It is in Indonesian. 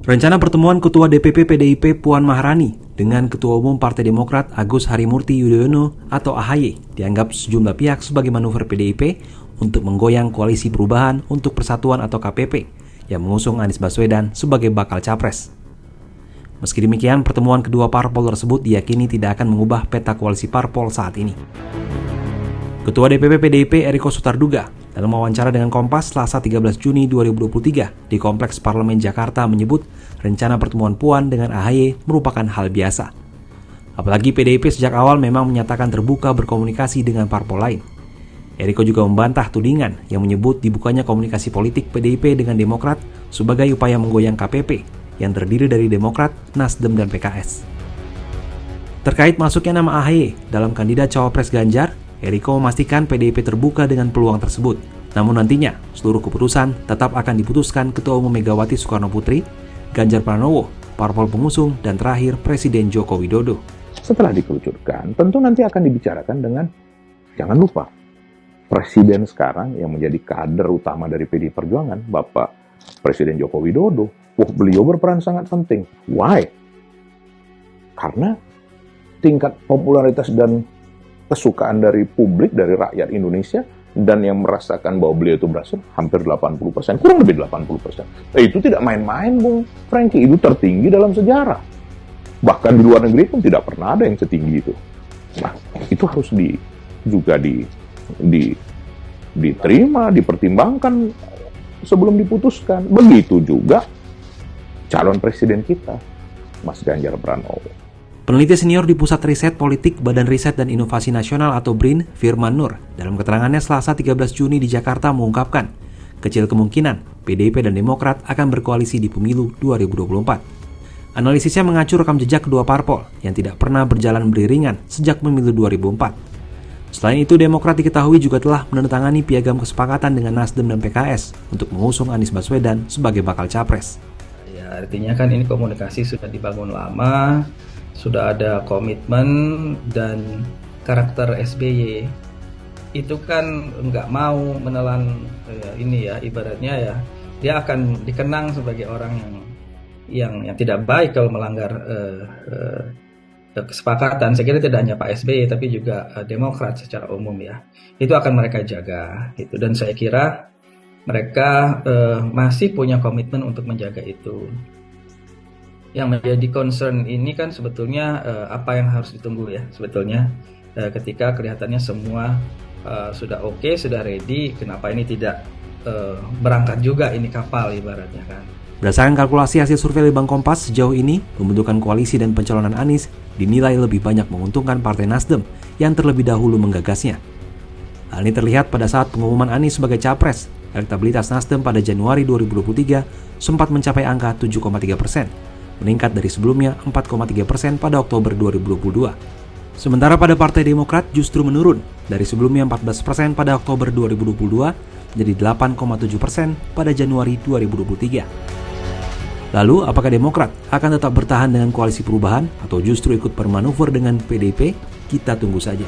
Rencana pertemuan Ketua DPP PDIP Puan Maharani dengan Ketua Umum Partai Demokrat Agus Harimurti Yudhoyono atau AHY dianggap sejumlah pihak sebagai manuver PDIP untuk menggoyang Koalisi Perubahan untuk Persatuan atau KPP yang mengusung Anies Baswedan sebagai bakal capres. Meski demikian, pertemuan kedua parpol tersebut diyakini tidak akan mengubah peta koalisi parpol saat ini. Ketua DPP PDIP Eriko Sutarduga dalam wawancara dengan Kompas Selasa 13 Juni 2023 di Kompleks Parlemen Jakarta menyebut rencana pertemuan Puan dengan AHY merupakan hal biasa. Apalagi PDIP sejak awal memang menyatakan terbuka berkomunikasi dengan parpol lain. Eriko juga membantah tudingan yang menyebut dibukanya komunikasi politik PDIP dengan Demokrat sebagai upaya menggoyang KPP yang terdiri dari Demokrat, Nasdem, dan PKS. Terkait masuknya nama AHY dalam kandidat cawapres Ganjar, Eriko memastikan PDIP terbuka dengan peluang tersebut. Namun nantinya, seluruh keputusan tetap akan diputuskan Ketua Umum Megawati Soekarnoputri, Ganjar Pranowo, parpol pengusung, dan terakhir Presiden Joko Widodo. Setelah dikerucutkan, tentu nanti akan dibicarakan dengan, jangan lupa, Presiden sekarang yang menjadi kader utama dari PDI Perjuangan, Bapak Presiden Joko Widodo. Beliau berperan sangat penting. Why? Karena tingkat popularitas dan kesukaan dari publik, dari rakyat Indonesia, dan yang merasakan bahwa beliau itu berhasil, hampir 80%, kurang lebih 80%. Itu tidak main-main, Bung Franky, itu tertinggi dalam sejarah. Bahkan di luar negeri pun tidak pernah ada yang setinggi itu. Nah, itu harus diterima, dipertimbangkan sebelum diputuskan. Begitu juga calon presiden kita, Mas Ganjar Pranowo. Peneliti senior di Pusat Riset Politik Badan Riset dan Inovasi Nasional atau BRIN, Firman Nur, dalam keterangannya Selasa 13 Juni di Jakarta mengungkapkan, kecil kemungkinan PDIP dan Demokrat akan berkoalisi di pemilu 2024. Analisisnya mengacu rekam jejak kedua parpol yang tidak pernah berjalan beriringan sejak pemilu 2004. Selain itu, Demokrat diketahui juga telah menandatangani piagam kesepakatan dengan Nasdem dan PKS untuk mengusung Anies Baswedan sebagai bakal capres. Ya, artinya kan ini komunikasi sudah dibangun lama, sudah ada komitmen, dan karakter SBY itu kan nggak mau menelan ini ya, ibaratnya ya dia akan dikenang sebagai orang yang tidak baik kalau melanggar kesepakatan. Saya kira tidak hanya Pak SBY tapi juga Demokrat secara umum ya, itu akan mereka jaga gitu, dan saya kira mereka masih punya komitmen untuk menjaga itu. Yang menjadi concern ini kan sebetulnya apa yang harus ditunggu ya sebetulnya ketika kelihatannya semua sudah oke, sudah ready, kenapa ini tidak berangkat juga ini kapal ibaratnya kan. Berdasarkan kalkulasi hasil survei Litbang Kompas sejauh ini, pembentukan koalisi dan pencalonan Anies dinilai lebih banyak menguntungkan Partai Nasdem yang terlebih dahulu menggagasnya. Hal ini terlihat pada saat pengumuman Anies sebagai capres. Elektabilitas Nasdem pada Januari 2023 sempat mencapai angka 7,3%. Meningkat dari sebelumnya 4,3% pada Oktober 2022. Sementara pada Partai Demokrat justru menurun dari sebelumnya 14% pada Oktober 2022 menjadi 8,7% pada Januari 2023. Lalu, apakah Demokrat akan tetap bertahan dengan koalisi perubahan atau justru ikut bermanuver dengan PDIP? Kita tunggu saja.